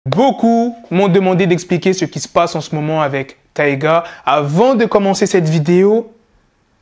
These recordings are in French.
Beaucoup m'ont demandé d'expliquer ce qui se passe en ce moment avec Tyga. Avant de commencer cette vidéo,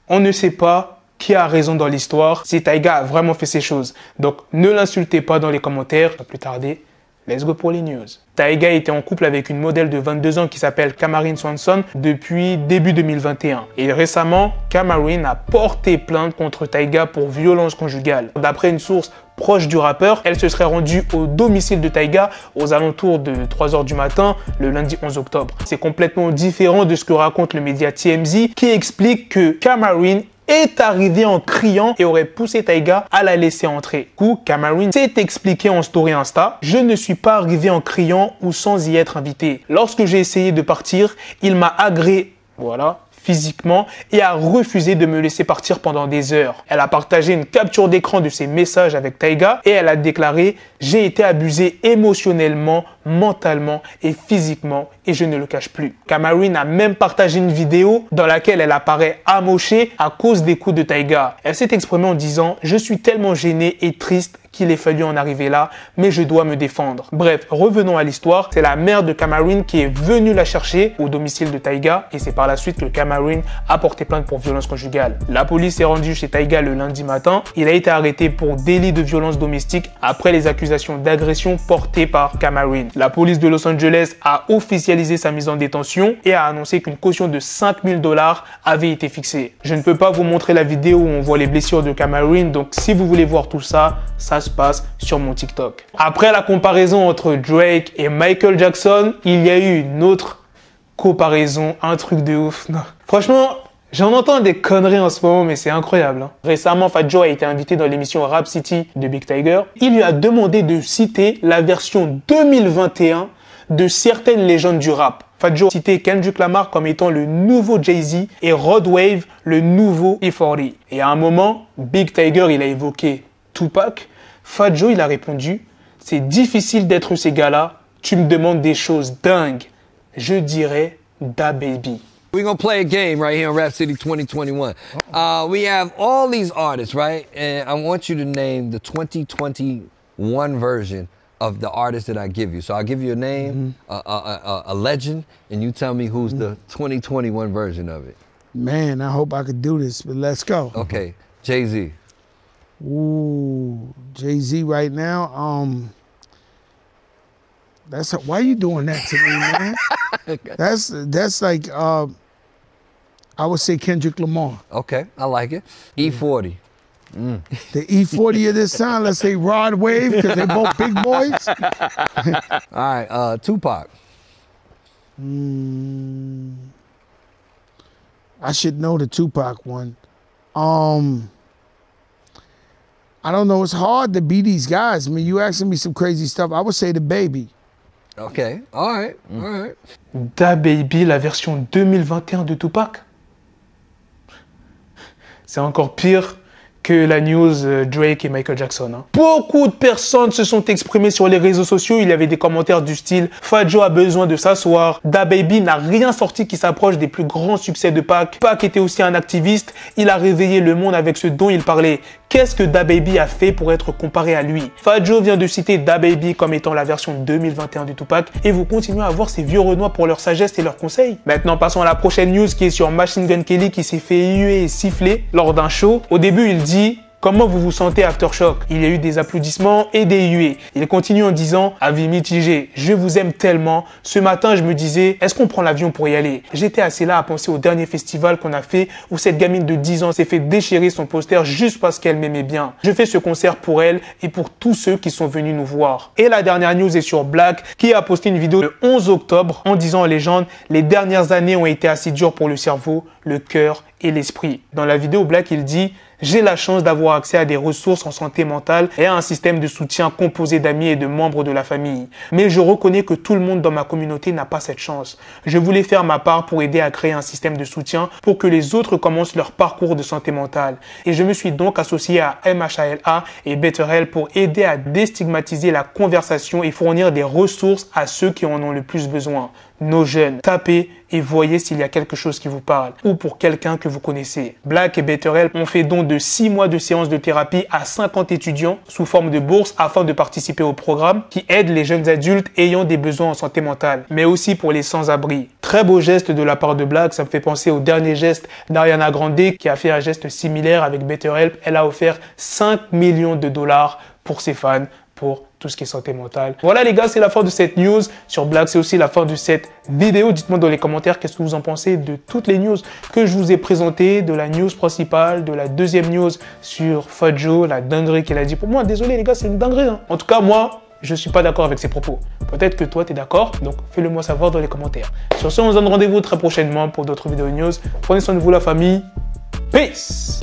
on ne sait pas qui a raison dans l'histoire, si Tyga a vraiment fait ces choses. Donc ne l'insultez pas dans les commentaires. Sans plus tarder, let's go pour les news. Tyga était en couple avec une modèle de 22 ans qui s'appelle Camarine Swanson depuis début 2021. Et récemment, Camarine a porté plainte contre Tyga pour violence conjugale. D'après une source proche du rappeur, elle se serait rendue au domicile de Tyga aux alentours de 3 h du matin le lundi 11 octobre. C'est complètement différent de ce que raconte le média TMZ qui explique que Camarine est arrivée en criant et aurait poussé Tyga à la laisser entrer. Du coup, Camarine s'est expliqué en story Insta: je ne suis pas arrivé en criant ou sans y être invité. Lorsque j'ai essayé de partir, il m'a agressé, voilà, physiquement, et a refusé de me laisser partir pendant des heures. Elle a partagé une capture d'écran de ses messages avec Tyga et elle a déclaré: j'ai été abusée émotionnellement, mentalement et physiquement et je ne le cache plus. Camarine a même partagé une vidéo dans laquelle elle apparaît amochée à cause des coups de Tyga. Elle s'est exprimée en disant: je suis tellement gênée et triste qu'il ait fallu en arriver là, mais je dois me défendre. Bref, revenons à l'histoire. C'est la mère de Camarine qui est venue la chercher au domicile de Tyga et c'est par la suite que Camarine a porté plainte pour violence conjugale. La police est rendue chez Tyga le lundi matin. Il a été arrêté pour délit de violence domestique après les accusations d'agression portées par Camarine. La police de Los Angeles a officialisé sa mise en détention et a annoncé qu'une caution de 5 000 $ avait été fixée. Je ne peux pas vous montrer la vidéo où on voit les blessures de Camarine, donc si vous voulez voir tout ça, ça se passe sur mon TikTok. Après la comparaison entre Drake et Michael Jackson, il y a eu une autre comparaison, un truc de ouf. Non. Franchement, j'en entends des conneries en ce moment, mais c'est incroyable. Hein. Récemment, Fat Joe a été invité dans l'émission Rap City de Big Tiger. Il lui a demandé de citer la version 2021 de certaines légendes du rap. Fat Joe citait Kendrick Lamar comme étant le nouveau Jay-Z et Rod Wave le nouveau E40. Et à un moment, Big Tiger, il a évoqué Tupac. Fat Joe, il a répondu: c'est difficile d'être ces gars-là. Tu me demandes des choses dingues. Je dirais DaBaby. We're going to play a game right here on Rap City 2021. We have all these artists, right? And I want you to name the 2021 version of the artist that I give you. So I'll give you a name, a legend, and you tell me who's the 2021 version of it. Man, I hope I could do this, but let's go. Okay, Jay-Z. Ooh, Jay-Z right now. Why are you doing that to me, man? That's like, I would say Kendrick Lamar. Okay, I like it. E40. The E40 of this time, let's say Rod Wave, because they're both big boys. All right, Tupac. I should know the Tupac one. I don't know, it's hard to beat these guys. I mean, you asking me some crazy stuff. I would say DaBaby. Okay, all right, all right. DaBaby, la version 2021 de Tupac. C'est encore pire que la news Drake et Michael Jackson. Hein. Beaucoup de personnes se sont exprimées sur les réseaux sociaux. Il y avait des commentaires du style: Fat Joe a besoin de s'asseoir. DaBaby n'a rien sorti qui s'approche des plus grands succès de Pac. Pac était aussi un activiste. Il a réveillé le monde avec ce dont il parlait. Qu'est-ce que DaBaby a fait pour être comparé à lui? Fat Joe vient de citer DaBaby comme étant la version 2021 de Tupac et vous continuez à voir ces vieux renois pour leur sagesse et leurs conseils. Maintenant, passons à la prochaine news qui est sur Machine Gun Kelly qui s'est fait huer et siffler lors d'un show. Au début, il dit: comment vous vous sentez Aftershock? Il y a eu des applaudissements et des huées. Il continue en disant: avis mitigé, je vous aime tellement. Ce matin, je me disais, est-ce qu'on prend l'avion pour y aller? J'étais assez là à penser au dernier festival qu'on a fait où cette gamine de 10 ans s'est fait déchirer son poster juste parce qu'elle m'aimait bien. Je fais ce concert pour elle et pour tous ceux qui sont venus nous voir. Et la dernière news est sur Black qui a posté une vidéo le 11 octobre en disant en légende: les dernières années ont été assez dures pour le cerveau, le cœur et l'esprit. Dans la vidéo, Black, il dit: j'ai la chance d'avoir accès à des ressources en santé mentale et à un système de soutien composé d'amis et de membres de la famille. Mais je reconnais que tout le monde dans ma communauté n'a pas cette chance. Je voulais faire ma part pour aider à créer un système de soutien pour que les autres commencent leur parcours de santé mentale. Et je me suis donc associé à MHALA et BetterHelp pour aider à déstigmatiser la conversation et fournir des ressources à ceux qui en ont le plus besoin. nos jeunes. Tapez et voyez s'il y a quelque chose qui vous parle ou pour quelqu'un que vous connaissez. Black et BetterHelp ont fait don de 6 mois de séances de thérapie à 50 étudiants sous forme de bourse afin de participer au programme qui aide les jeunes adultes ayant des besoins en santé mentale, mais aussi pour les sans-abri. Très beau geste de la part de Black, ça me fait penser au dernier geste d'Ariana Grande qui a fait un geste similaire avec BetterHelp. Elle a offert 5 millions de dollars pour ses fans, pour tout ce qui est santé mentale. Voilà les gars, c'est la fin de cette news sur Black. C'est aussi la fin de cette vidéo. Dites-moi dans les commentaires qu'est-ce que vous en pensez de toutes les news que je vous ai présentées, de la news principale, de la deuxième news sur Fadjo, la dinguerie qu'elle a dit. Pour moi, désolé les gars, c'est une dinguerie. Hein. En tout cas, moi, je ne suis pas d'accord avec ses propos. Peut-être que toi, tu es d'accord, donc fais-le moi savoir dans les commentaires. Sur ce, on se donne rendez-vous très prochainement pour d'autres vidéos news. Prenez soin de vous la famille. Peace!